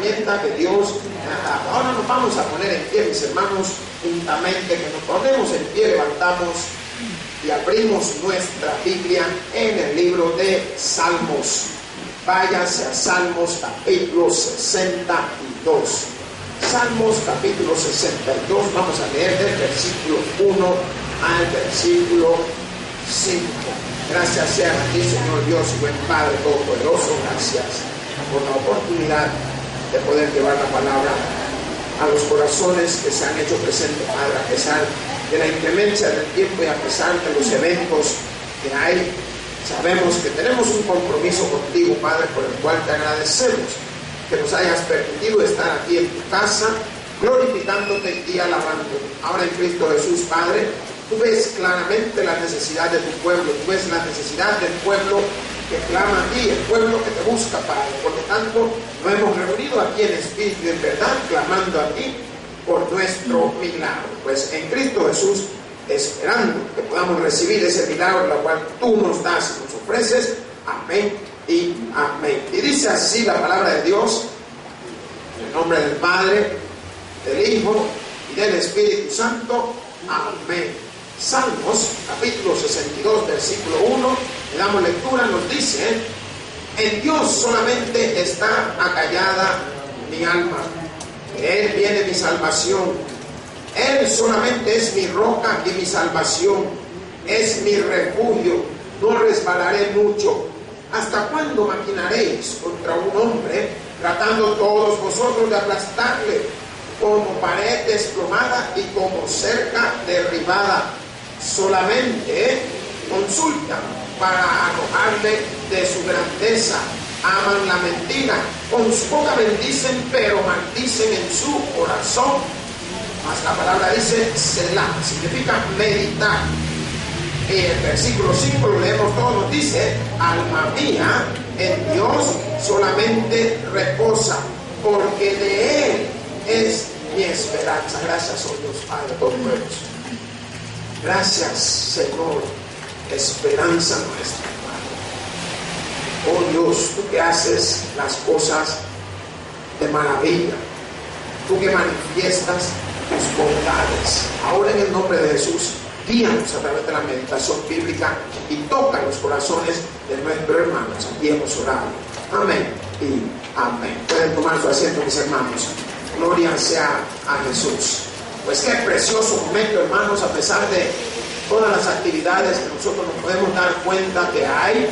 herramienta que Dios me ha dado. Ahora nos vamos a poner en pie, mis hermanos, juntamente, que nos ponemos en pie, levantamos y abrimos nuestra Biblia en el libro de Salmos. Váyase a Salmos capítulo 62. Salmos capítulo 62, vamos a leer del versículo 1 al versículo 5. Gracias sean a ti, Señor Dios y buen Padre Todopoderoso. Gracias por la oportunidad de poder llevar la palabra a los corazones que se han hecho presentes, Padre, a pesar de la inclemencia del tiempo y a pesar de los eventos que hay. Sabemos que tenemos un compromiso contigo, Padre, por el cual te agradecemos que nos hayas permitido estar aquí en tu casa, glorificándote y alabándote. Ahora en Cristo Jesús, Padre, tú ves claramente la necesidad de tu pueblo, tú ves la necesidad del pueblo que clama a ti, el pueblo que te busca, Padre. Por lo tanto, nos hemos reunido aquí en espíritu y en verdad, clamando a ti por nuestro milagro. Pues en Cristo Jesús, esperando que podamos recibir ese milagro, la cual tú nos das y nos ofreces. Amén y amén. Y dice así la palabra de Dios, en el nombre del Padre, del Hijo y del Espíritu Santo. Amén. Salmos, capítulo 62, versículo 1, le damos lectura, nos dice: en Dios solamente está acallada mi alma, de Él viene mi salvación. Él solamente es mi roca y mi salvación, es mi refugio, no resbalaré mucho. ¿Hasta cuándo maquinaréis contra un hombre, tratando todos vosotros de aplastarle, como pared desplomada y como cerca derribada? Solamente consultan para arrojarle de su grandeza, aman la mentira, con su boca bendicen, pero maldicen en su corazón. Mas la palabra dice Selah, significa meditar. Y el versículo 5 lo leemos todo, nos dice: alma mía, en Dios solamente reposa, porque de Él es mi esperanza. Gracias, oh Dios Padre Todopoderoso. Gracias, Señor, esperanza nuestra, Padre. Oh Dios, tú que haces las cosas de maravilla, tú que manifiestas tus bondades. Ahora en el nombre de Jesús, guíanos a través de la meditación bíblica y toca los corazones de nuestros hermanos. Aquí hemos orado. Amén y amén. Pueden tomar su asiento, mis hermanos. Gloria sea a Jesús. Pues qué precioso momento, hermanos, a pesar de todas las actividades que nosotros nos podemos dar cuenta que hay,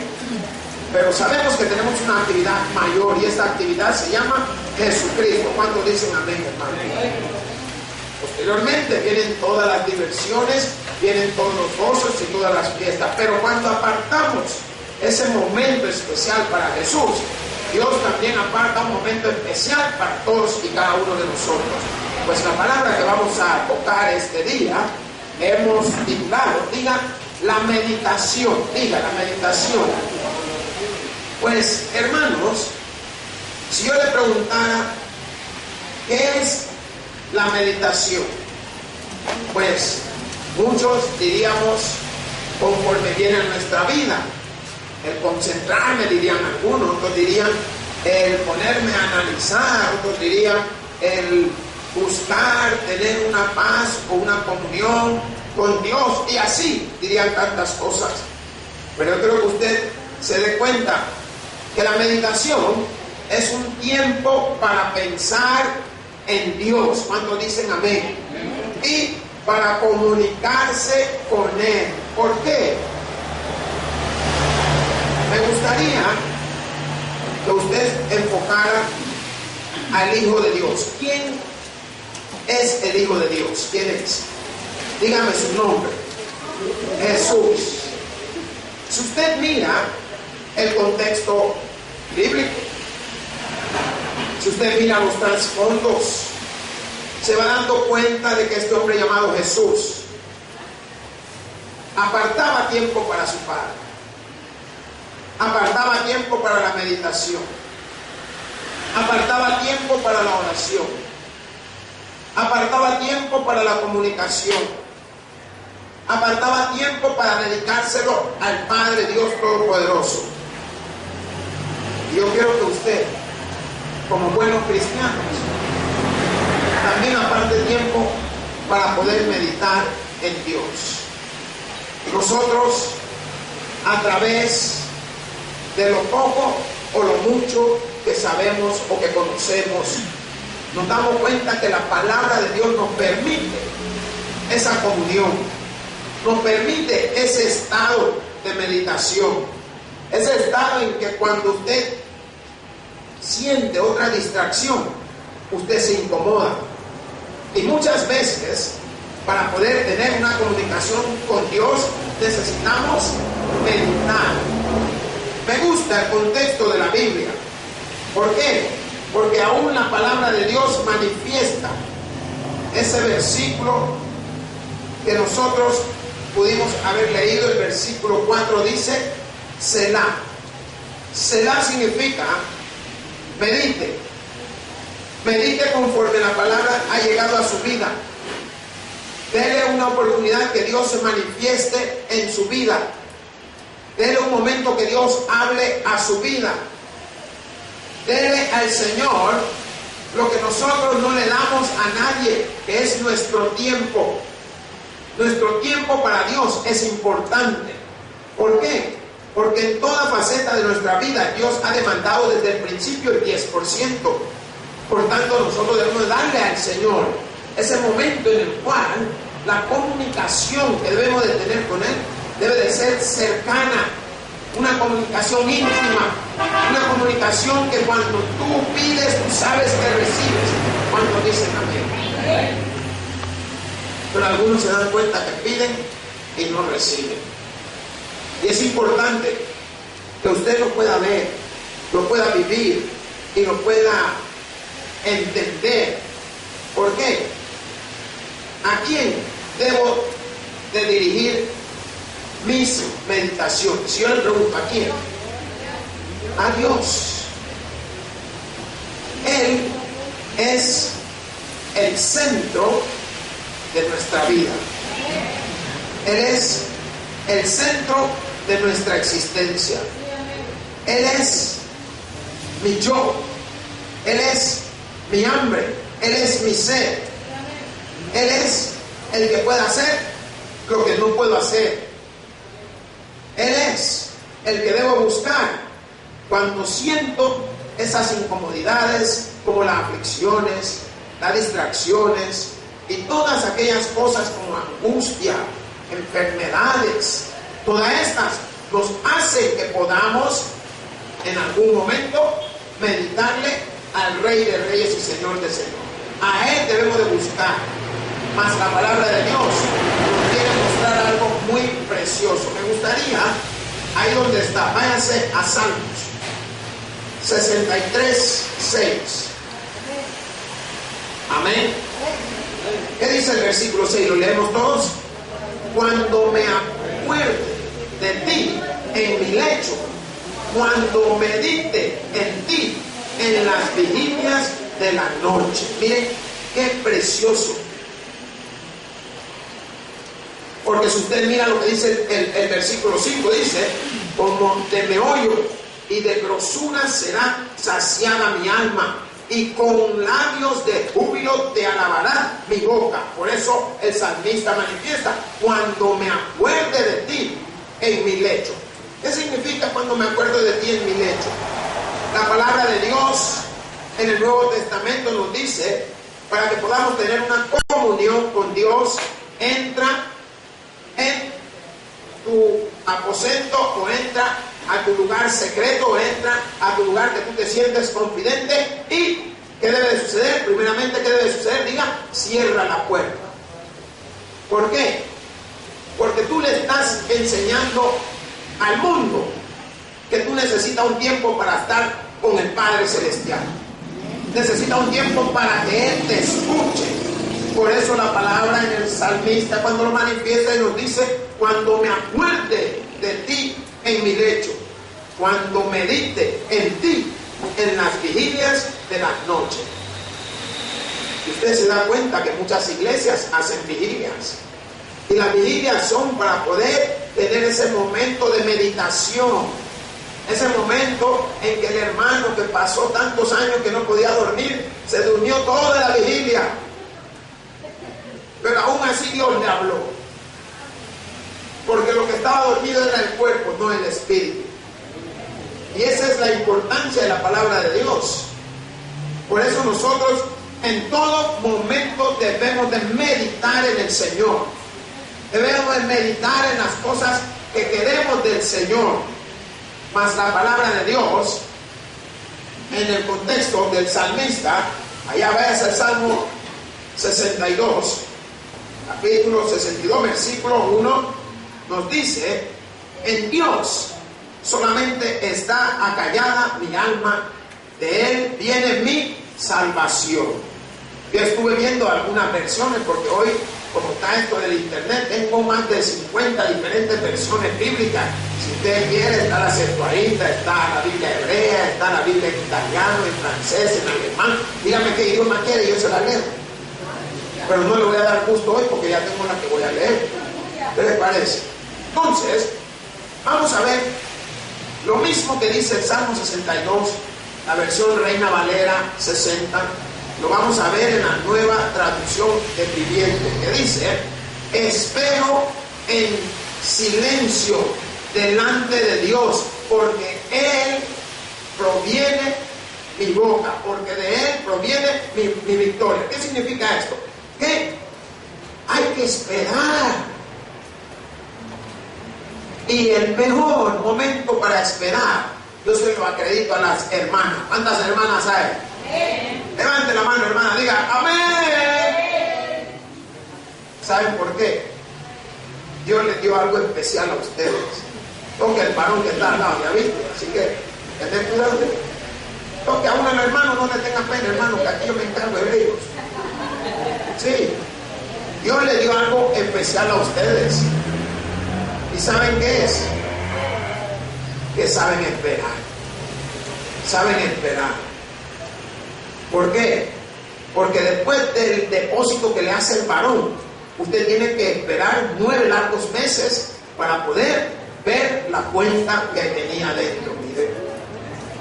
pero sabemos que tenemos una actividad mayor y esta actividad se llama Jesucristo. ¿Cuántos dicen amén, hermanos? Posteriormente vienen todas las diversiones, vienen todos los gozos y todas las fiestas, pero cuando apartamos ese momento especial para Jesús, Dios también aparta un momento especial para todos y cada uno de nosotros. Pues la palabra que vamos a tocar este día hemos titulado, diga la meditación, diga la meditación. Pues hermanos, si yo le preguntara ¿qué es la meditación? Pues muchos diríamos, conforme viene a nuestra vida, el concentrarme, dirían algunos, otros dirían el ponerme a analizar, otros dirían el buscar tener una paz o una comunión con Dios, y así dirían tantas cosas. Pero yo creo que usted se dé cuenta que la meditación es un tiempo para pensar en Dios. ¿Cuántos dicen amén? Y para comunicarse con Él. ¿Por qué? Me gustaría que usted enfocara al Hijo de Dios. ¿Quién es el Hijo de Dios? ¿Quién es? Dígame su nombre. Jesús. Si usted mira el contexto bíblico, si usted mira los trasfondos, se va dando cuenta de que este hombre llamado Jesús apartaba tiempo para su Padre, apartaba tiempo para la meditación, apartaba tiempo para la oración, apartaba tiempo para la comunicación, apartaba tiempo para dedicárselo al Padre Dios Todopoderoso. Y yo quiero que usted como buenos cristianos, también aparte tiempo para poder meditar en Dios. Nosotros, a través de lo poco o lo mucho que sabemos o que conocemos, nos damos cuenta que la palabra de Dios nos permite esa comunión, nos permite ese estado de meditación, ese estado en que cuando usted siente otra distracción, usted se incomoda. Y muchas veces, para poder tener una comunicación con Dios, necesitamos meditar. Me gusta el contexto de la Biblia. ¿Por qué? Porque aún la palabra de Dios manifiesta ese versículo que nosotros pudimos haber leído. El versículo 4 dice Selah. Selah significa medite. Medite conforme la palabra ha llegado a su vida. Dele una oportunidad que Dios se manifieste en su vida. Dele un momento que Dios hable a su vida. Dele al Señor lo que nosotros no le damos a nadie, que es nuestro tiempo. Nuestro tiempo para Dios es importante. ¿Por qué? Porque en toda faceta de nuestra vida Dios ha demandado desde el principio el 10%. Por tanto, nosotros debemos darle al Señor ese momento en el cual la comunicación que debemos de tener con Él debe de ser cercana, una comunicación íntima, una comunicación que cuando tú pides, tú sabes que recibes, cuando dicen amén. Pero algunos se dan cuenta que piden y no reciben. Y es importante que usted lo pueda ver, lo pueda vivir y lo pueda entender. ¿Por qué? ¿A quién debo de dirigir mis meditaciones? Si yo le pregunto, ¿a quién? A Dios. Él es el centro de nuestra vida. Él es el centro de nuestra existencia. Él es mi yo. Él es mi hambre. Él es mi sed. Él es el que puede hacer lo que no puedo hacer. Él es el que debo buscar cuando siento esas incomodidades, como las aflicciones, las distracciones y todas aquellas cosas como angustia, enfermedades. Todas estas nos hacen que podamos en algún momento meditarle al Rey de Reyes y Señor de Señores. A Él debemos de buscar. Mas la palabra de Dios nos quiere mostrar algo muy precioso. Me gustaría, ahí donde está, váyanse a Salmos 63:6. Amén. ¿Qué dice el versículo 6? ¿Lo leemos todos? Cuando me acuerde de ti en mi lecho, cuando medite en ti en las vigilias de la noche. Miren qué precioso. Porque si usted mira lo que dice el versículo 5, dice: como de meollo y de grosura será saciada mi alma, y con labios de júbilo te alabará mi boca. Por eso el salmista manifiesta: cuando me acuerde de ti en mi lecho. ¿Qué significa cuando me acuerdo de ti en mi lecho? La palabra de Dios en el Nuevo Testamento nos dice, para que podamos tener una comunión con Dios, entra en tu aposento o entra a tu lugar secreto o entra a tu lugar que tú te sientes confidente. ¿Y qué debe de suceder? Primeramente, ¿qué debe de suceder? Diga, cierra la puerta. ¿Por qué? Porque tú le estás enseñando al mundo que tú necesitas un tiempo para estar con el Padre Celestial. Necesitas un tiempo para que Él te escuche. Por eso la palabra en el salmista, cuando lo manifiesta, y nos dice: cuando me acuerde de ti en mi lecho, cuando medite en ti en las vigilias de la noche. Y usted se da cuenta que muchas iglesias hacen vigilias. Y las vigilias son para poder tener ese momento de meditación, Ese momento en que el hermano que pasó tantos años que no podía dormir, se durmió toda la vigilia. Pero aún así Dios le habló. Porque lo que estaba dormido era el cuerpo, no el espíritu. Y esa es la importancia de la palabra de Dios. Por eso nosotros en todo momento debemos de meditar en el Señor. Debemos de meditar en las cosas que queremos del Señor. Mas la palabra de Dios, en el contexto del salmista, allá vayas al Salmo 62, capítulo 62, versículo 1, nos dice: en Dios solamente está acallada mi alma, de Él viene mi salvación. Yo estuve viendo algunas versiones, porque hoy, como está esto del internet, tengo más de 50 diferentes versiones bíblicas. Si usted quiere, está la Septuaginta, está la Biblia hebrea, está la Biblia en italiano, en francés, en alemán. Dígame qué idioma quiere y yo se la leo. Pero no le voy a dar gusto hoy porque ya tengo la que voy a leer. ¿Qué les parece? Entonces, vamos a ver lo mismo que dice el Salmo 62, la versión Reina Valera 60. Lo vamos a ver en la Nueva Traducción del Viviente, que dice: espero en silencio delante de Dios, porque Él proviene mi boca, porque de Él proviene mi victoria. ¿Qué significa esto? Que hay que esperar. Y el mejor momento para esperar, yo se lo acredito a las hermanas. ¿Cuántas hermanas hay? Amén. Levante la mano, hermana, diga amén. ¿Saben por qué? Dios les dio algo especial a ustedes. Toque el varón que está al lado, ¿ya viste? Así que, tened cuidado. Toque a uno de los hermanos, no le tengan pena, hermano, que aquí yo me encargo de ellos. Sí, Dios le dio algo especial a ustedes. ¿Y saben qué es? Que saben esperar. Saben esperar. ¿Por qué? Porque después del depósito que le hace el varón, usted tiene que esperar 9 largos meses para poder ver la cuenta que tenía dentro. Mire.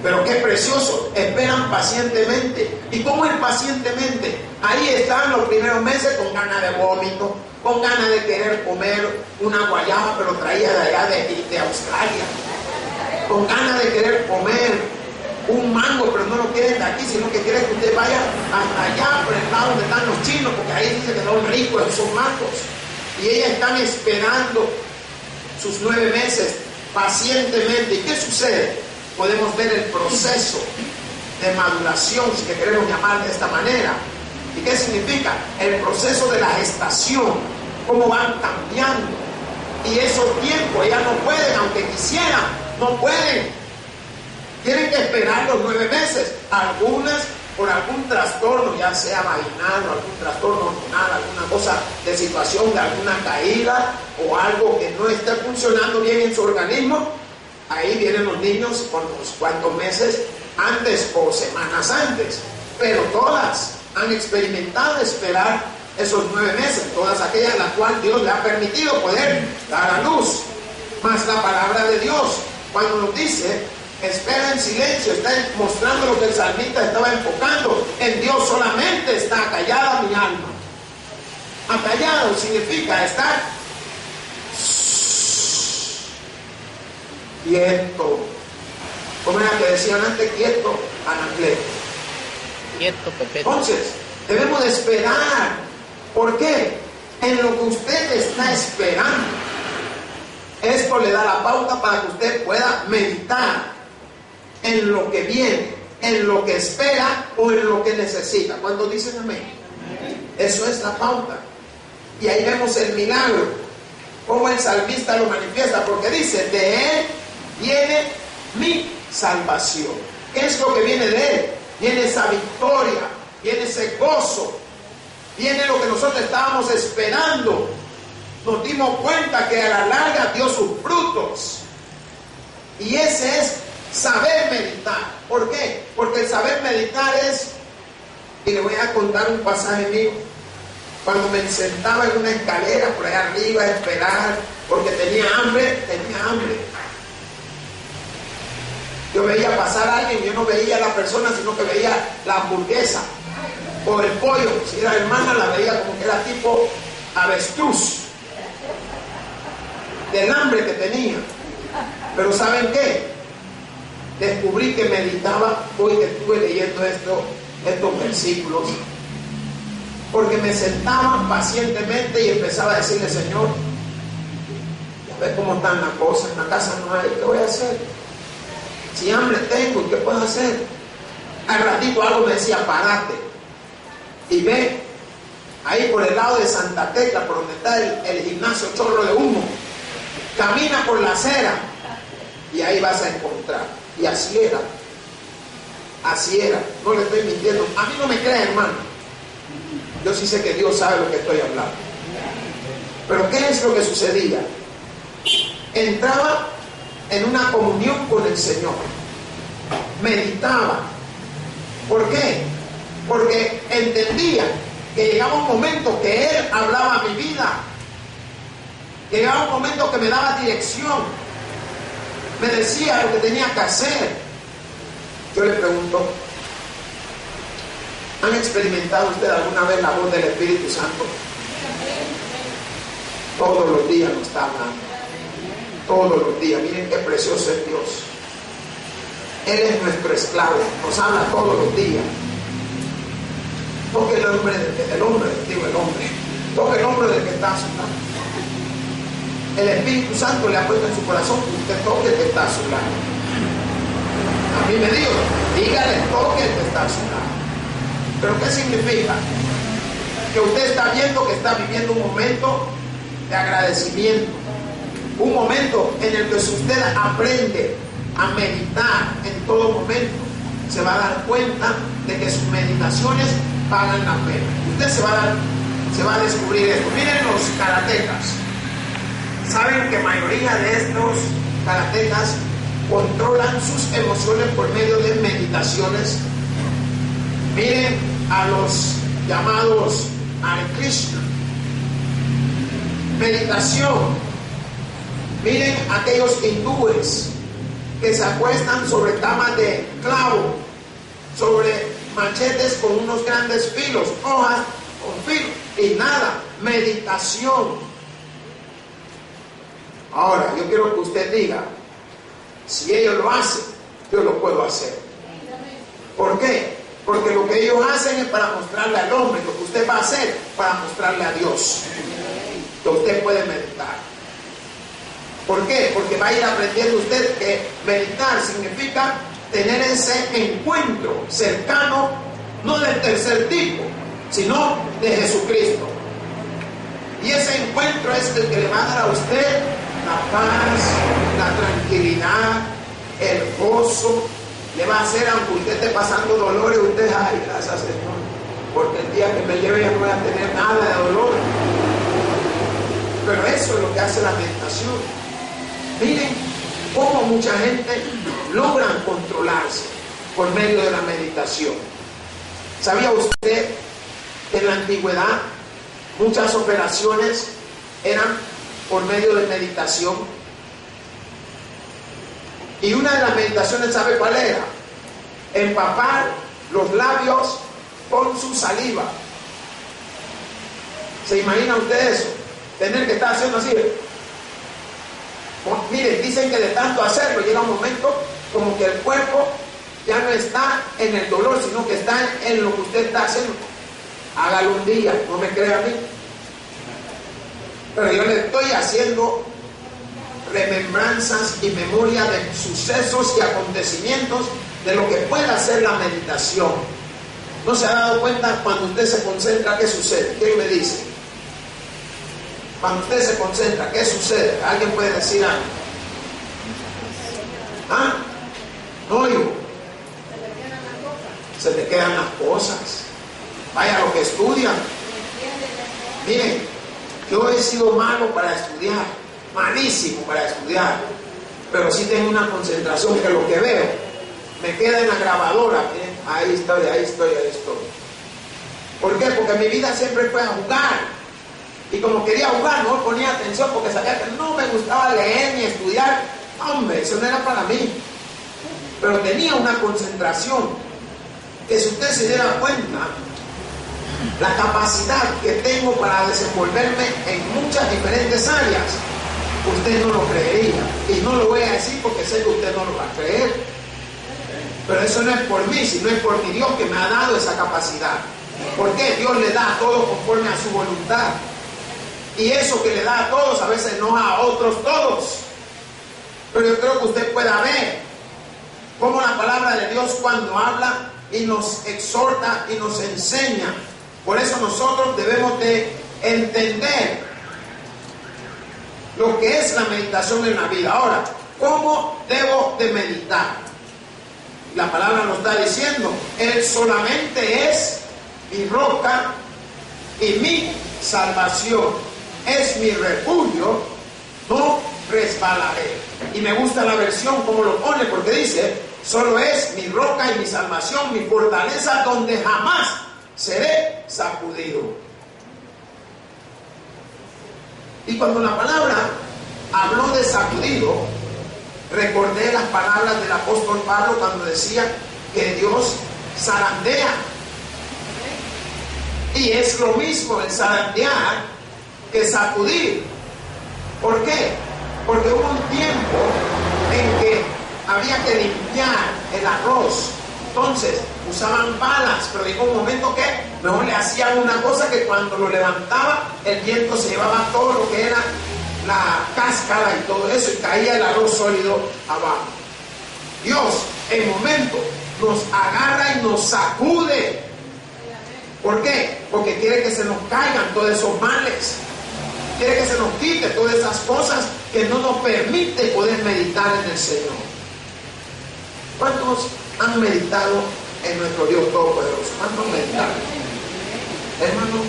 Pero qué precioso, esperan pacientemente. ¿Y cómo es pacientemente? Ahí están los primeros meses con ganas de vómito, con ganas de querer comer una guayaba, pero traída de allá de Australia, con ganas de querer comer un mango, pero no lo quieren de aquí, sino que quieren que usted vaya hasta allá por el lado donde están los chinos, porque ahí dice que son ricos esos mangos. Y ellas están esperando sus 9 meses pacientemente. ¿Y qué sucede? Podemos ver el proceso de maduración, si que queremos llamar de esta manera. ¿Y qué significa? El proceso de la gestación, cómo van cambiando. Y esos tiempos ya no pueden, aunque quisieran, no pueden. Tienen que esperar los 9 meses. Algunas por algún trastorno, ya sea vaginal o algún trastorno hormonal, alguna cosa de situación de alguna caída o algo que no esté funcionando bien en su organismo. Ahí vienen los niños con unos cuantos meses antes o semanas antes. Pero todas han experimentado esperar esos 9 meses, todas aquellas a las cuales Dios le ha permitido poder dar a luz. Mas la palabra de Dios, cuando nos dice espera en silencio, está mostrando lo que el salmista estaba enfocando. En Dios solamente está acallada mi alma. Acallado significa estar quieto. ¿Cómo era que decían antes? Quieto, anacleto. Quieto, Pepe. Entonces, debemos de esperar. ¿Por qué? En lo que usted está esperando, esto le da la pauta para que usted pueda meditar en lo que viene, en lo que espera o en lo que necesita. ¿Cuándo dicen amén? Eso es la pauta. Y ahí vemos el milagro, cómo el salmista lo manifiesta, porque dice: de Él viene mi salvación. ¿Qué es lo que viene de Él? Viene esa victoria, viene ese gozo, viene lo que nosotros estábamos esperando. Nos dimos cuenta que a la larga dio sus frutos. Y ese es saber meditar. ¿Por qué? Porque el saber meditar es, y le voy a contar un pasaje mío, cuando me sentaba en una escalera por allá arriba a esperar, porque tenía hambre. Yo veía pasar a alguien, yo no veía a la persona, sino que veía la hamburguesa o el pollo. Si era hermana, la veía como que era tipo avestruz, del hambre que tenía. Pero ¿saben qué? Descubrí que meditaba hoy que estuve leyendo estos versículos, porque me sentaba pacientemente y empezaba a decirle: Señor, ya ves cómo están las cosas, en la casa no hay, ¿qué voy a hacer? Si hambre tengo, ¿qué puedo hacer? Al ratito algo me decía: párate y ve ahí por el lado de Santa Tecla, por donde está el gimnasio Chorro de Humo, camina por la acera y ahí vas a encontrar. Y así era, no le estoy mintiendo. A mí no me creen, hermano, yo sí sé que Dios sabe lo que estoy hablando. Pero ¿qué es lo que sucedía? Entraba en una comunión con el Señor, meditaba. ¿Por qué? Porque entendía que llegaba un momento que Él hablaba a mi vida, llegaba un momento que me daba dirección, me decía lo que tenía que hacer. Yo le pregunto: ¿han experimentado ustedes alguna vez la voz del Espíritu Santo? Todos los días nos está hablando, todos los días. Miren qué precioso es Dios. Él es nuestro esclavo, nos habla todos los días. Toque el hombre del que está a su lado. El Espíritu Santo le ha puesto en su corazón que usted toque el que está a su lado. A mí me dijo: dígale, toque el que está a su lado. ¿Pero qué significa? Que usted está viendo que está viviendo un momento de agradecimiento, un momento en el que si usted aprende a meditar en todo momento, se va a dar cuenta de que sus meditaciones pagan la pena. Usted se va a descubrir esto. Miren los karatecas. Saben que la mayoría de estos karatecas controlan sus emociones por medio de meditaciones. Miren a los llamados Hare Krishna. Meditación. Miren aquellos hindúes que se acuestan sobre camas de clavo, sobre machetes con unos grandes filos, hojas con filos y nada. Meditación. Ahora, yo quiero que usted diga: si ellos lo hacen, yo lo puedo hacer. ¿Por qué? Porque lo que ellos hacen es para mostrarle al hombre. Lo que usted va a hacer para mostrarle a Dios que usted puede meditar. ¿Por qué? Porque va a ir aprendiendo usted que meditar significa tener ese encuentro cercano, no del tercer tipo, sino de Jesucristo. Y ese encuentro es el que le va a dar a usted la paz, la tranquilidad, el gozo. Le va a hacer, aunque usted esté pasando dolores, usted: ay, gracias Señor, porque el día que me lleve ya no voy a tener nada de dolor. Pero eso es lo que hace la meditación. Miren cómo mucha gente logra controlarse por medio de la meditación. ¿Sabía usted que en la antigüedad muchas operaciones eran por medio de meditación? Y una de las meditaciones, ¿sabe cuál era? Empapar los labios con su saliva. ¿Se imagina usted eso? Tener que estar haciendo así. Miren, dicen que de tanto hacerlo llega un momento como que el cuerpo ya no está en el dolor, sino que está en lo que usted está haciendo. Hágalo un día, no me crea a mí. Pero yo le estoy haciendo remembranzas y memoria de sucesos y acontecimientos de lo que puede hacer la meditación. ¿No se ha dado cuenta cuando usted se concentra qué sucede? ¿Quién me dice? Cuando usted se concentra, ¿qué sucede? ¿Alguien puede decir algo? ¿Ah? No oigo. Se te quedan las cosas. Vaya lo que estudian. Miren, yo he sido malo para estudiar, malísimo para estudiar, pero sí tengo una concentración que lo que veo me queda en la grabadora. Miren, ahí estoy. ¿Por qué? Porque mi vida siempre fue a jugar. Y como quería jugar, no ponía atención porque sabía que no me gustaba leer ni estudiar. Hombre, eso no era para mí. pero tenía una concentración que, si usted se diera cuenta, la capacidad que tengo para desenvolverme en muchas diferentes áreas, usted no lo creería. Y no lo voy a decir porque sé que usted no lo va a creer. Pero eso no es por mí, sino es por mi Dios que me ha dado esa capacidad. ¿Por qué? Dios le da a todos conforme a su voluntad. Y eso que le da a todos, a veces no a otros todos. Pero yo creo que usted pueda ver cómo la palabra de Dios, cuando habla y nos exhorta y nos enseña, por eso nosotros debemos de entender lo que es la meditación en la vida. Ahora, ¿cómo debo de meditar? La palabra nos está diciendo: Él solamente es mi roca y mi salvación, es mi refugio, no resbalaré. Y me gusta la versión como lo pone, porque dice: solo es mi roca y mi salvación, mi fortaleza, donde jamás seré sacudido. Y cuando la palabra habló de sacudido, recordé las palabras del apóstol Pablo cuando decía que Dios zarandea. Y es lo mismo el zarandear que sacudir. ¿Por qué? Porque hubo un tiempo en que había que limpiar el arroz. Entonces usaban palas, pero llegó un momento que mejor le hacían una cosa, que cuando lo levantaba el viento se llevaba todo lo que era la cáscara y todo eso, y caía el arroz sólido abajo. Dios en momento nos agarra y nos sacude. ¿Por qué? Porque quiere que se nos caigan todos esos males, quiere que se nos quite todas esas cosas que no nos permite poder meditar en el Señor. ¿Cuántos han meditado en nuestro Dios Todopoderoso? ¿Cuántos meditaron? Hermano,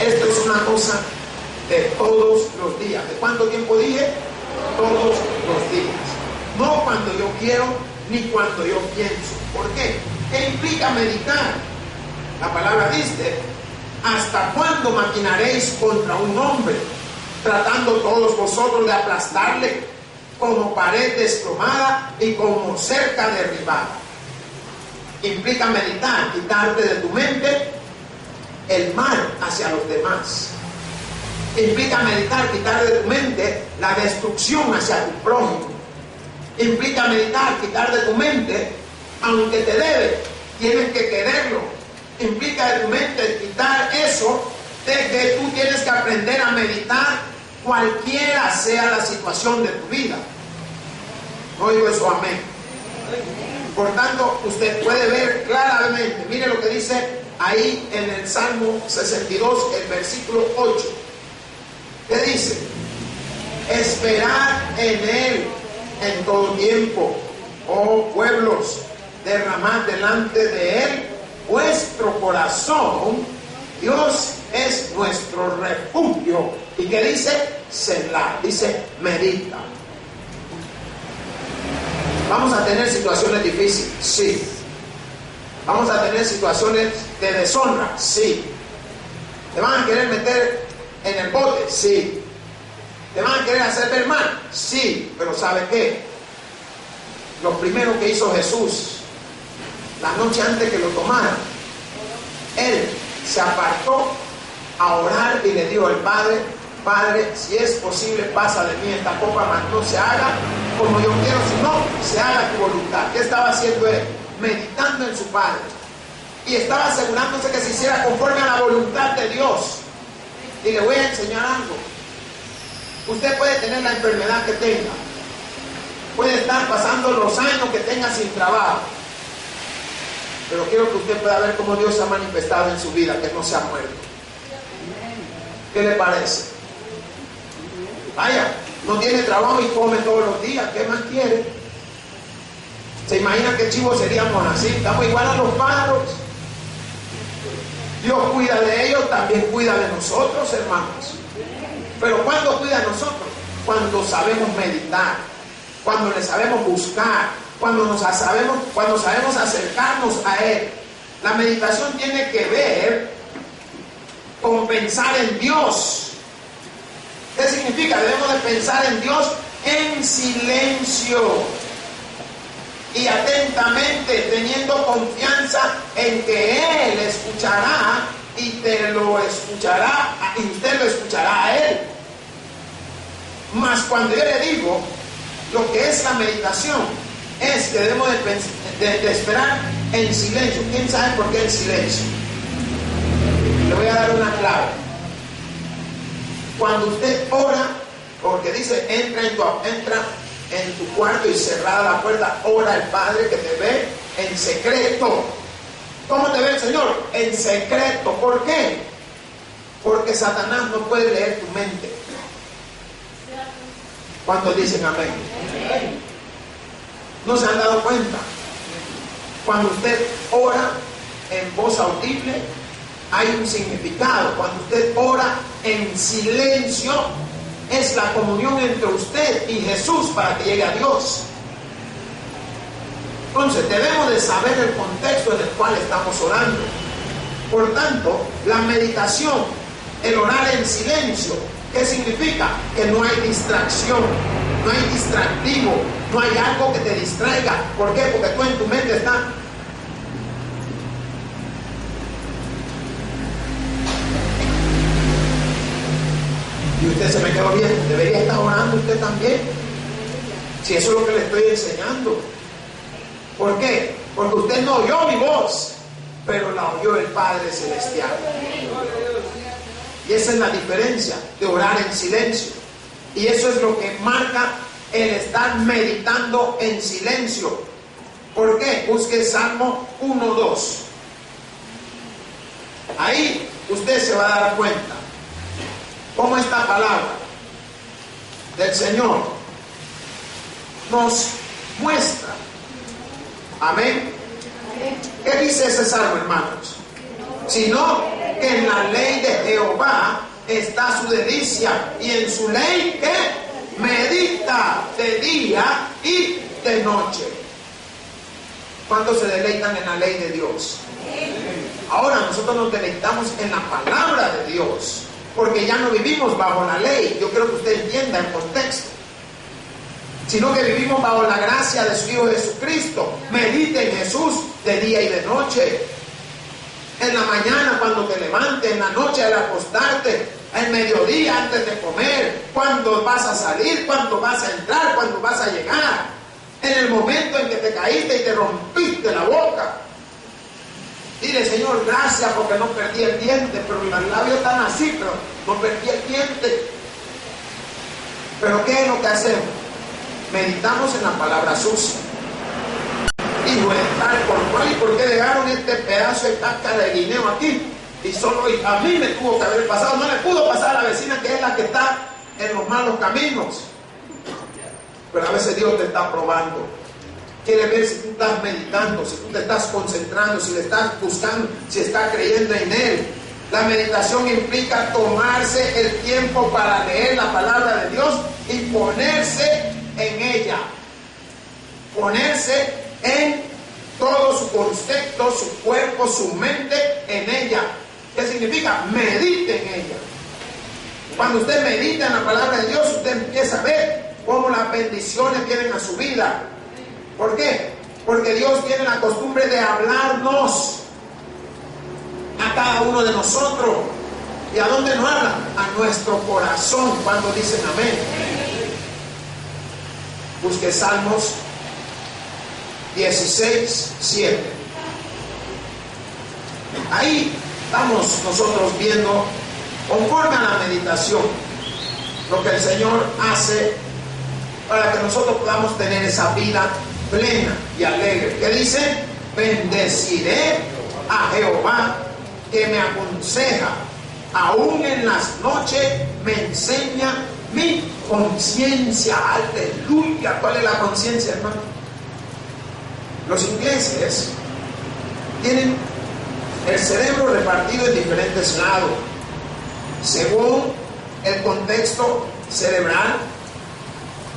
esto es una cosa de todos los días. ¿De cuánto tiempo dije? Todos los días. No cuando yo quiero ni cuando yo pienso. ¿Por qué? ¿Qué implica meditar? La palabra dice: ¿hasta cuándo maquinaréis contra un hombre, tratando todos vosotros de aplastarle, como pared desplomada y como cerca derribada? Implica meditar, quitarte de tu mente el mal hacia los demás. Implica meditar, quitar de tu mente la destrucción hacia tu prójimo. Implica meditar, quitar de tu mente, aunque te debe, tienes que quererlo. Implica de tu mente quitar eso de que tú tienes que aprender a meditar cualquiera sea la situación de tu vida. No digo eso, amén. Por tanto, usted puede ver claramente, mire lo que dice ahí en el Salmo 62, el versículo 8. ¿Qué dice? Esperad en Él en todo tiempo, oh pueblos, derramad delante de Él vuestro corazón. Dios es nuestro refugio. ¿Y qué dice? Selah, dice medita. ¿Vamos a tener situaciones difíciles? Sí. ¿Vamos a tener situaciones de deshonra? Sí. ¿Te van a querer meter en el bote? Sí. ¿Te van a querer hacer ver mal? Sí. Pero ¿sabe qué? Lo primero que hizo Jesús la noche antes que lo tomaran, Él se apartó a orar y le dijo al Padre: Padre, si es posible, pasa de mí esta copa, mas no se haga como yo quiero, sino se haga tu voluntad. ¿Qué estaba haciendo Él? Meditando en su Padre. Y estaba asegurándose que se hiciera conforme a la voluntad de Dios. Y le voy a enseñar algo. Usted puede tener la enfermedad que tenga, puede estar pasando los años que tenga sin trabajo, pero quiero que usted pueda ver cómo Dios se ha manifestado en su vida, que no se ha muerto. ¿Qué le parece? Vaya, no tiene trabajo y come todos los días. ¿Qué más quiere? ¿Se imagina qué chivos seríamos así? Estamos igual a los pájaros. Dios cuida de ellos, también cuida de nosotros, hermanos. Pero ¿cuándo cuida de nosotros? Cuando sabemos meditar, cuando le sabemos buscar, cuando sabemos acercarnos a Él. La meditación tiene que ver con pensar en Dios. ¿Qué significa? Debemos de pensar en Dios en silencio. y atentamente, teniendo confianza en que Él escuchará y te lo escuchará, y usted lo escuchará a Él. Mas cuando yo le digo lo que es la meditación, es que debemos de esperar en silencio. ¿Quién sabe por qué en silencio? Le voy a dar una clave. Cuando usted ora, porque dice entra en tu cuarto y cerrada la puerta, ora el Padre que te ve en secreto. ¿Cómo te ve el Señor? En secreto. ¿Por qué? Porque Satanás no puede leer tu mente. ¿Cuántos dicen amén? ¿No se han dado cuenta? Cuando usted ora en voz audible, hay un significado. Cuando usted ora en silencio, es la comunión entre usted y Jesús para que llegue a Dios. Entonces debemos de saber el contexto en el cual estamos orando. Por tanto, la meditación, el orar en silencio, ¿qué significa? Que no hay distracción, no hay distractivo, no hay algo que te distraiga. ¿Por qué? Porque tú en tu mente estás. Y usted se me quedó bien, debería estar orando usted también. Si eso es lo que le estoy enseñando. ¿Por qué? Porque usted no oyó mi voz, pero la oyó el Padre Celestial. Y esa es la diferencia de orar en silencio. Y eso es lo que marca el estar meditando en silencio. ¿Por qué? Busque Salmo 1:2. Ahí usted se va a dar cuenta cómo esta palabra del Señor nos muestra. Amén. ¿Qué dice ese salmo, hermanos? Sino que en la ley de Jehová está su delicia, y en su ley que medita de día y de noche. ¿Cuántos se deleitan en la ley de Dios? Ahora nosotros nos deleitamos en la palabra de Dios, porque ya no vivimos bajo la ley. Yo creo que usted entienda el contexto. Sino que vivimos bajo la gracia de su Hijo Jesucristo. Medite en Jesús de día y de noche. En la mañana cuando te levantes, en la noche al acostarte, al mediodía antes de comer, cuando vas a salir, cuando vas a entrar, cuando vas a llegar, en el momento en que te caíste y te rompiste la boca. Dile, Señor, gracias porque no perdí el diente, pero los labios están así, pero no perdí el diente. Pero ¿qué es lo que hacemos? Meditamos en la palabra sucia. Hijo de tal por cual, ¿y por qué dejaron este pedazo de cáscara de guineo aquí? Y solo a mí me tuvo que haber pasado, no le pudo pasar a la vecina que es la que está en los malos caminos. Pero a veces Dios te está probando. Quiere ver si tú estás meditando, si tú te estás concentrando, si le estás buscando, si estás creyendo en Él. La meditación implica tomarse el tiempo para leer la palabra de Dios y ponerse en ella. Ponerse en todo su contexto, su cuerpo, su mente en ella. ¿Qué significa? Medite en ella. Cuando usted medita en la palabra de Dios, usted empieza a ver cómo las bendiciones vienen a su vida. ¿Por qué? Porque Dios tiene la costumbre de hablarnos a cada uno de nosotros. ¿Y a dónde nos habla? A nuestro corazón, cuando dicen amén. Busque Salmos 16:7. Ahí estamos nosotros viendo, conforme a la meditación, lo que el Señor hace para que nosotros podamos tener esa vida plena y alegre. ¿Qué dice? Bendeciré a Jehová que me aconseja, aún en las noches me enseña mi conciencia. Aleluya. ¿Cuál es la conciencia, hermano? Los ingleses tienen el cerebro repartido en diferentes lados según el contexto cerebral.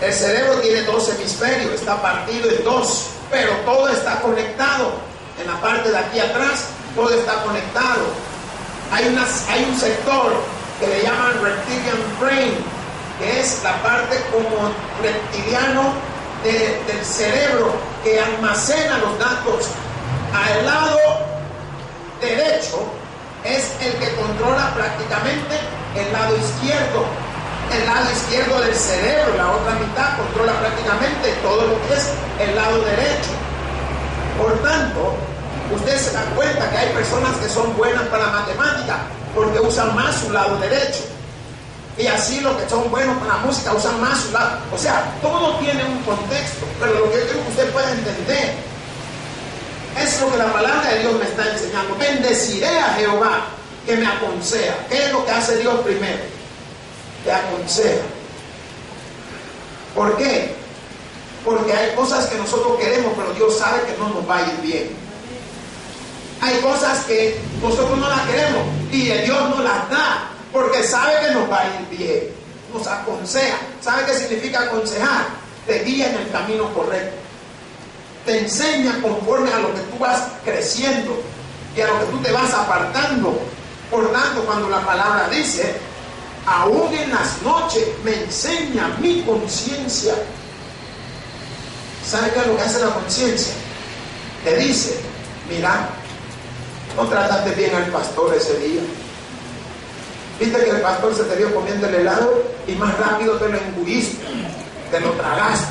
El cerebro tiene 2 hemisferios, está partido en 2, pero todo está conectado. En la parte de aquí atrás, todo está conectado. Hay un sector que le llaman reptilian brain, que es la parte como reptiliano del cerebro, que almacena los datos al lado derecho es el que controla prácticamente el lado izquierdo. El lado izquierdo del cerebro, la otra mitad, controla prácticamente todo lo que es el lado derecho. Por tanto, usted se da cuenta que hay personas que son buenas para la matemática porque usan más su lado derecho. Y así los que son buenos para la música usan más su lado. O sea, todo tiene un contexto, pero lo que yo creo que usted puede entender es lo que la palabra de Dios me está enseñando. Bendeciré a Jehová que me aconseja. ¿Qué es lo que hace Dios primero? Te aconseja. ¿Por qué? Porque hay cosas que nosotros queremos, pero Dios sabe que no nos va a ir bien. Hay cosas que nosotros no las queremos y Dios nos las da porque sabe que nos va a ir bien. Nos aconseja. ¿Sabe qué significa aconsejar? Te guía en el camino correcto. Te enseña conforme a lo que tú vas creciendo y a lo que tú te vas apartando. Por tanto, cuando la palabra dice, aún en las noches me enseña mi conciencia. ¿Sabe qué es lo que hace la conciencia? Te dice, mira, no trataste bien al pastor ese día. Viste que el pastor se te vio comiendo el helado y más rápido te lo engulliste, te lo tragaste.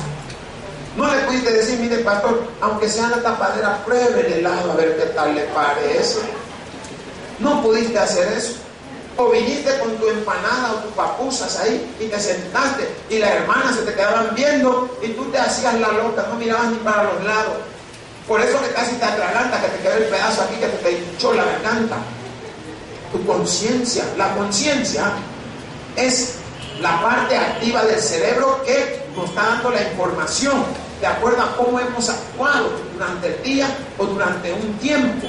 No le pudiste decir, mire pastor, aunque sea la tapadera, pruebe el helado a ver qué tal le parece. No pudiste hacer eso. O viniste con tu empanada o tus papusas ahí y te sentaste y las hermanas se te quedaban viendo y tú te hacías la loca, no mirabas ni para los lados. Por eso que casi te atragantas, que te quedó el pedazo aquí, que te hinchó la garganta. Tu conciencia, la conciencia es la parte activa del cerebro que nos está dando la información de acuerdo a cómo hemos actuado durante el día o durante un tiempo.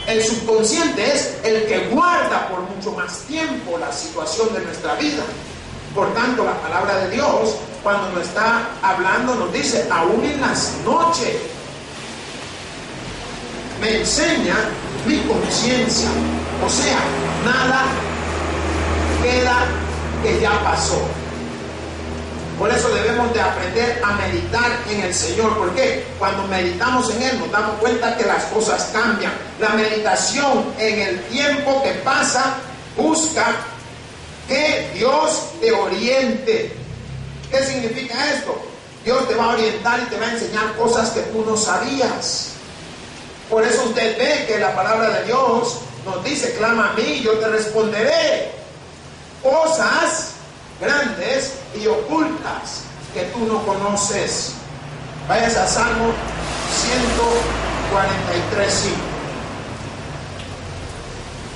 El subconsciente es el que guarda por mucho más tiempo la situación de nuestra vida. Por tanto, la palabra de Dios, cuando nos está hablando, nos dice, aún en las noches, me enseña mi conciencia. O sea, nada queda que ya pasó. Por eso debemos de aprender a meditar en el Señor. ¿Por qué? Cuando meditamos en Él nos damos cuenta que las cosas cambian. La meditación en el tiempo que pasa busca que Dios te oriente. ¿Qué significa esto? Dios te va a orientar y te va a enseñar cosas que tú no sabías. Por eso usted ve que la palabra de Dios nos dice, clama a mí y yo te responderé. Cosas grandes y ocultas que tú no conoces. Vayas a Salmo 143:5.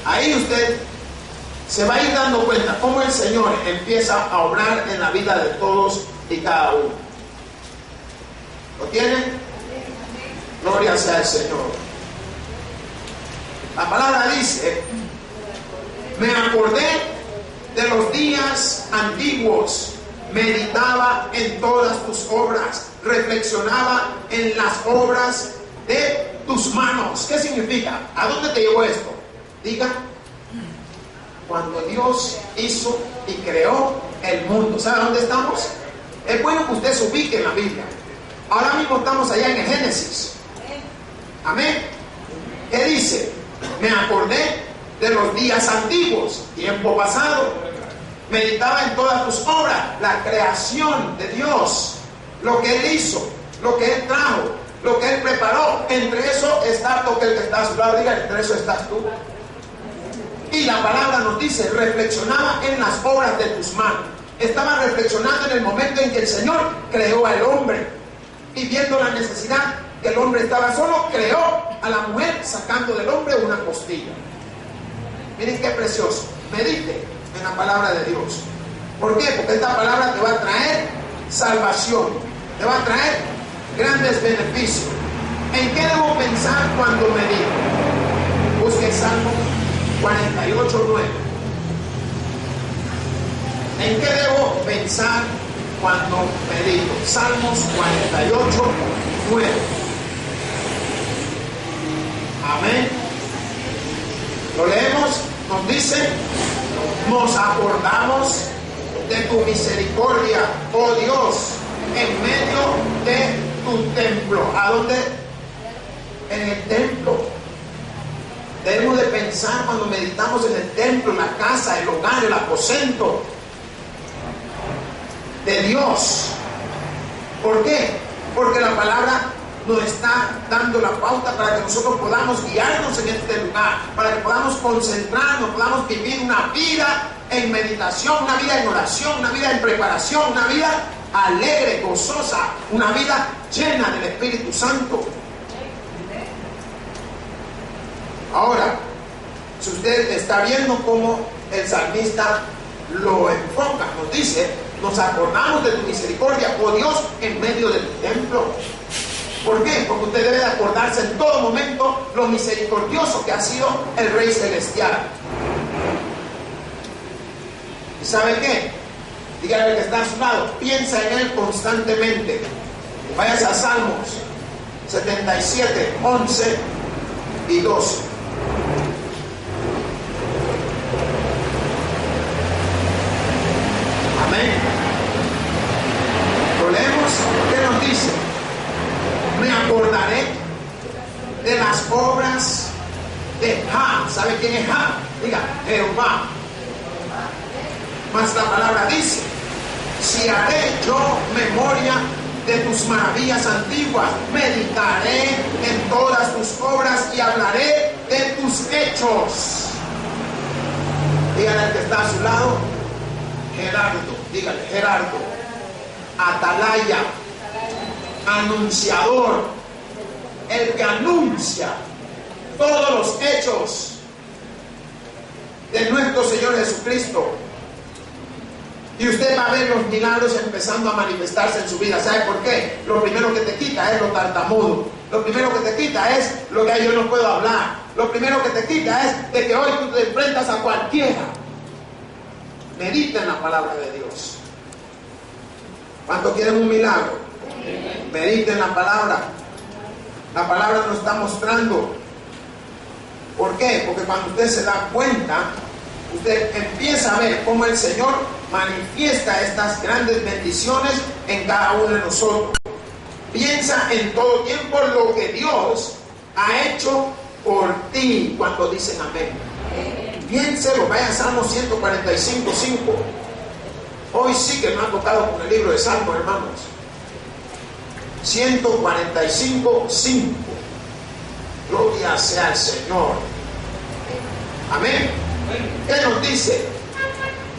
Ahí usted se va a ir dando cuenta cómo el Señor empieza a obrar en la vida de todos y cada uno. ¿Lo tienen? Gloria sea al Señor. La palabra dice, me acordé de los días antiguos, meditaba en todas tus obras, reflexionaba en las obras de tus manos. ¿Qué significa? ¿A dónde te llevó esto? Diga, cuando Dios hizo y creó el mundo. ¿Sabe dónde estamos? Es bueno que usted se ubique en la Biblia. Ahora mismo estamos allá en el Génesis. Amén. ¿Qué dice? Me acordé de los días antiguos, tiempo pasado. Meditaba en todas tus obras, la creación de Dios, lo que Él hizo, lo que Él trajo, lo que Él preparó. Entre eso está lo que el que está a su lado, diga, entre eso estás tú. Y la palabra nos dice, reflexionaba en las obras de tus manos. Estaba reflexionando en el momento en que el Señor creó al hombre y viendo la necesidad que el hombre estaba solo, creó a la mujer sacando del hombre una costilla. Miren qué precioso. Medite en la palabra de Dios. ¿Por qué? Porque esta palabra te va a traer salvación, te va a traer grandes beneficios. ¿En qué debo pensar cuando medito? Busque el Salmo 48:9. ¿En qué debo pensar cuando medito? Salmos 48:9. Amén. Lo leemos, nos dice, nos acordamos de tu misericordia, oh Dios, en medio de tu templo. ¿A dónde? En el templo. Debemos de pensar cuando meditamos en el templo, la casa, el hogar, el aposento de Dios. ¿Por qué? Porque la palabra nos está dando la pauta para que nosotros podamos guiarnos en este lugar, para que podamos concentrarnos, podamos vivir una vida en meditación, una vida en oración, una vida en preparación, una vida alegre, gozosa, una vida llena del Espíritu Santo. Ahora, si usted está viendo cómo el salmista lo enfoca, nos dice: nos acordamos de tu misericordia, oh Dios, en medio de tu templo. ¿Por qué? Porque usted debe de acordarse en todo momento lo misericordioso que ha sido el Rey Celestial. ¿Y sabe qué? Dígale al que está a su lado, piensa en Él constantemente. Vayas a Salmos 77, 11 y 12. Amén. Lo leemos. ¿Qué nos dice? Me acordaré de las obras de Jah. ¿Sabe quién es Jah? Diga, Jehová. Mas la palabra dice: si haré yo memoria de tus maravillas antiguas, meditaré en todas tus obras y hablaré de tus hechos. Dígale al que está a su lado: Gerardo. Dígale: Gerardo, atalaya, anunciador, el que anuncia todos los hechos de nuestro Señor Jesucristo. Y usted va a ver los milagros empezando a manifestarse en su vida. ¿Sabe por qué? Lo primero que te quita es lo tartamudo. Lo primero que te quita es lo que yo no puedo hablar. Lo primero que te quita es de que hoy tú te enfrentas a cualquiera. Medita en la palabra de Dios. ¿Cuánto quieren un milagro? Medita en la palabra. La palabra nos está mostrando. ¿Por qué? Porque cuando usted se da cuenta, usted empieza a ver cómo el Señor manifiesta estas grandes bendiciones en cada uno de nosotros. Piensa en todo tiempo lo que Dios ha hecho por ti cuando dicen amén. Piénselo, vaya a Salmo 145, 5. Hoy sí que me ha tocado con el libro de Salmos, hermanos. 145, 5. Gloria sea al Señor. Amén. ¿Qué nos dice?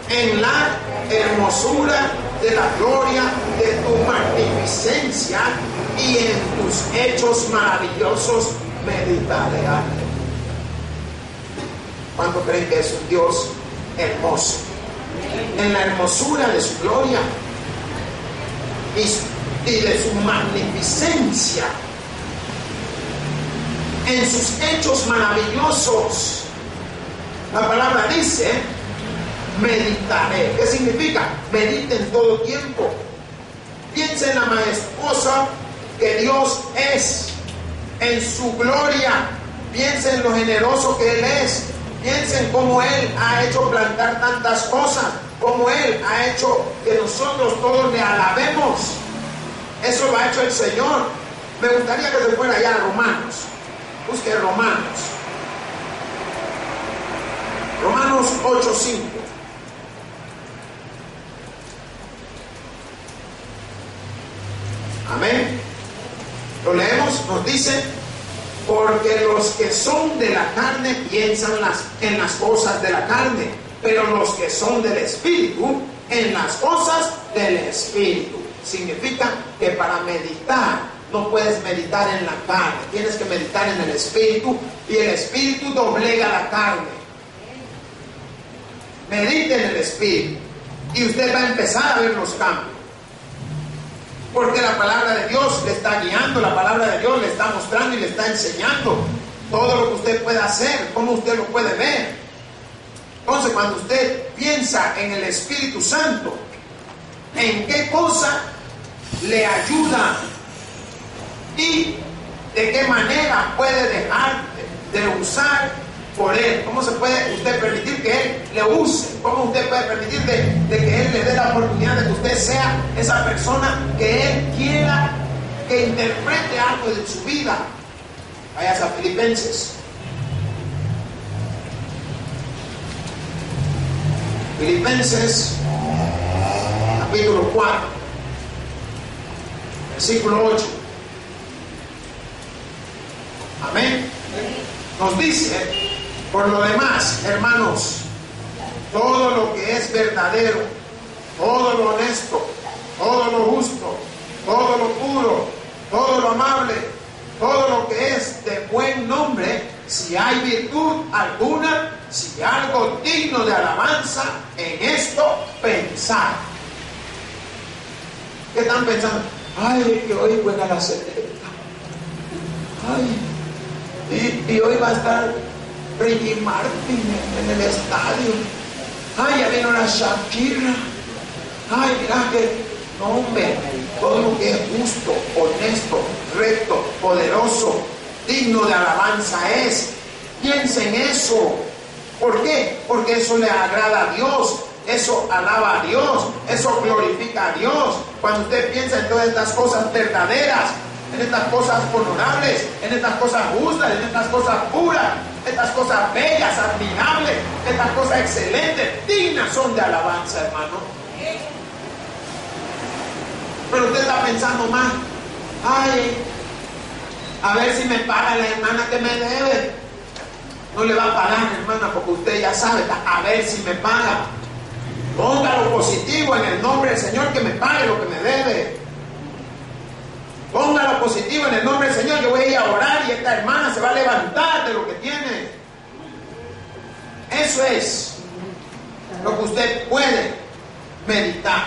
En la hermosura de la gloria de tu magnificencia y en tus hechos maravillosos meditaré. ¿Cuánto creen que es un Dios hermoso? En la hermosura de su gloria y de su magnificencia, en sus hechos maravillosos. La palabra dice: meditaré. ¿Qué significa? Medite en todo tiempo. Piensa en la majestuosa que Dios es, en su gloria. Piensa en lo generoso que Él es. Piensa en cómo Él ha hecho plantar tantas cosas, cómo Él ha hecho que nosotros todos le alabemos. Eso lo ha hecho el Señor. Me gustaría que se fuera allá a Romanos. Busque Romanos. Romanos 8:5. Amén. Lo leemos, nos dice: porque los que son de la carne piensan en las cosas de la carne, pero los que son del Espíritu en las cosas del Espíritu. Significa que para meditar no puedes meditar en la carne, tienes que meditar en el Espíritu, y el Espíritu doblega la carne. Medite en el Espíritu y usted va a empezar a ver los cambios, porque la palabra de Dios le está guiando, la palabra de Dios le está mostrando y le está enseñando todo lo que usted puede hacer, cómo usted lo puede ver. Entonces, cuando usted piensa en el Espíritu Santo, ¿en qué cosa le ayuda? ¿Y de qué manera puede dejar de usar por Él? ¿Cómo se puede usted permitir que Él le use? ¿Cómo usted puede permitir de que Él le dé la oportunidad de que usted sea esa persona que Él quiera que interprete algo de su vida. Vayas a Filipenses. Filipenses, capítulo 4, versículo 8. Amén. Nos dice, por lo demás, hermanos, todo lo que es verdadero, todo lo honesto, todo lo justo, todo lo puro, todo lo amable, todo lo que es de buen nombre, si hay virtud alguna, si algo digno de alabanza, en esto pensar. ¿Qué están pensando? Ay, que hoy juega la 70. Ay, y hoy va a estar Ricky Martin en el estadio. Ay, ya vino la Shakira. Ay, mira que, no, hombre, todo lo que es justo, honesto, recto, poderoso, digno de alabanza es. Piensa en eso. ¿Por qué? Porque eso le agrada a Dios, eso alaba a Dios, eso glorifica a Dios. Cuando usted piensa en todas estas cosas verdaderas, en estas cosas honorables, en estas cosas justas, en estas cosas puras, estas cosas bellas, admirables, estas cosas excelentes, dignas son de alabanza, hermano. Pero usted está pensando más, ay, a ver si me paga la hermana que me debe. No le va a pagar, hermana, porque usted ya sabe, a ver si me paga. Ponga lo positivo en el nombre del Señor, que me pague lo que me debe. Ponga lo positivo en el nombre del Señor. Yo voy a ir a orar y esta hermana se va a levantar de lo que tiene. Eso es lo que usted puede meditar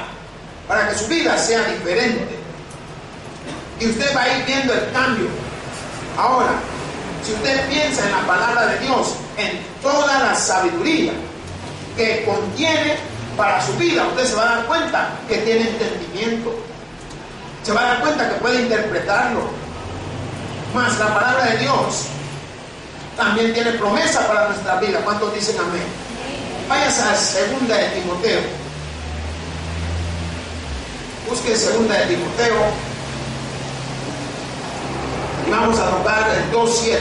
para que su vida sea diferente. Y usted va a ir viendo el cambio. Ahora, si usted piensa en la palabra de Dios, en toda la sabiduría que contiene para su vida, usted se va a dar cuenta que tiene entendimiento. Se va a dar cuenta que puede interpretarlo. Más la palabra de Dios también tiene promesa para nuestra vida. ¿Cuántos dicen amén? Váyase a 2 de Timoteo. Busque 2 de Timoteo. Y vamos a tocar el 2:7.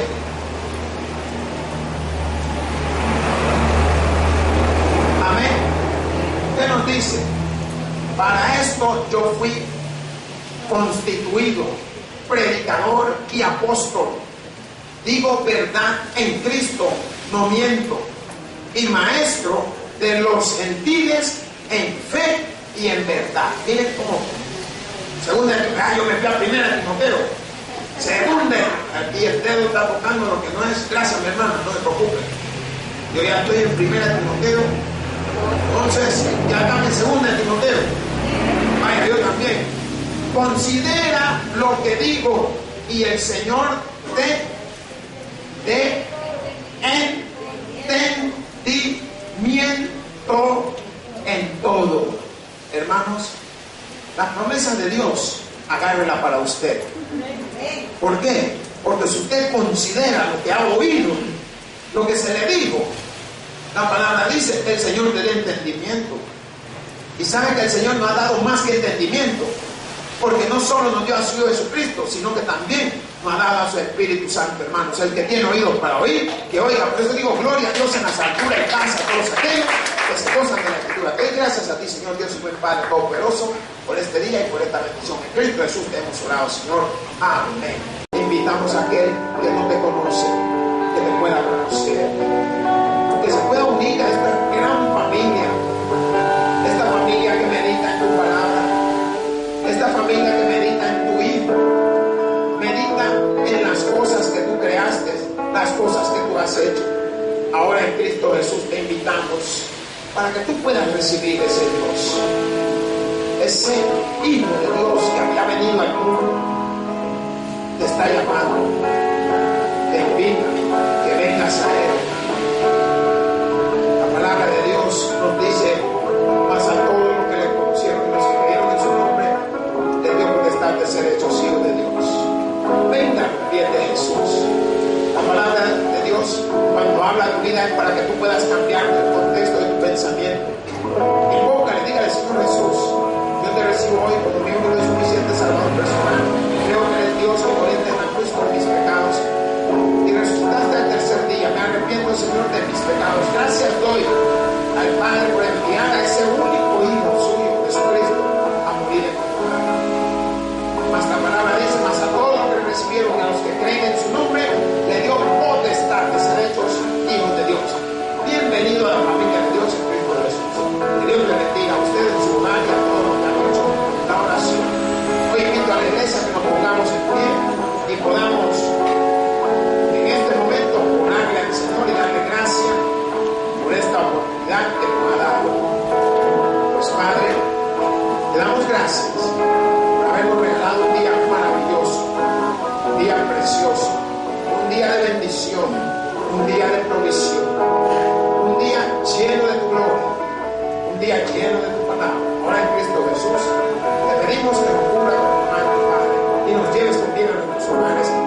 Amén. ¿Qué nos dice? Para esto yo fui constituido predicador y apóstol. Digo verdad en Cristo, no miento. Y maestro de los gentiles en fe y en verdad. Miren cómo. Segunda, yo me fui a 1 Timoteo. Segunda, aquí el dedo está tocando lo que no es. Gracias, mi hermano, no se preocupe. Yo ya estoy en 1 Timoteo. Entonces, ya acá en 2 Timoteo. Vaya, yo también. Considera lo que digo y el Señor te dé entendimiento en todo. Hermanos, las promesas de Dios, agárrela para usted. ¿Por qué? Porque si usted considera lo que ha oído, lo que se le dijo, la palabra dice que el Señor te dé entendimiento. Y sabe que el Señor nos ha dado más que entendimiento, porque no solo nos dio a su Hijo Jesucristo, sino que también nos ha dado a su Espíritu Santo, hermanos. El que tiene oídos para oír, que oiga. Por eso digo, gloria a Dios en las alturas y paz a todos aquellos que se gozan de la Escritura. Te doy gracias a ti, Señor Dios y buen Padre Todopoderoso, por este día y por esta bendición. En Cristo Jesús te hemos orado, Señor. Amén. Invitamos a aquel que no te conoce, que te pueda conocer, que se pueda unir a esta gran familia, esta familia que medita en tu palabra, esta familia que medita en tu Hijo, medita en las cosas que tú creaste, las cosas que tú has hecho. Ahora en Cristo Jesús te invitamos para que tú puedas recibir ese Dios, ese Hijo de Dios que había venido al mundo. Te está llamando, te invita que vengas a Él. La palabra de Dios nos dice, más a todos los que le conocieron y los que creyeron en su nombre, les dio potestad de ser hechos hijos de Dios. Venga en pie de Jesús. La palabra de Dios, cuando habla de tu vida, es para que tú puedas cambiar el contexto de tu pensamiento. Invócale, dígale, Señor Jesús, yo te recibo hoy como mi único y suficiente Salvador personal. Creo que gracias por habernos regalado un día maravilloso, un día precioso, un día de bendición, un día de provisión, un día lleno de tu gloria, un día lleno de tu palabra. Ahora en Cristo Jesús te pedimos que nos cubra con tu mano, Padre, y nos lleves con bien a nuestros hogares.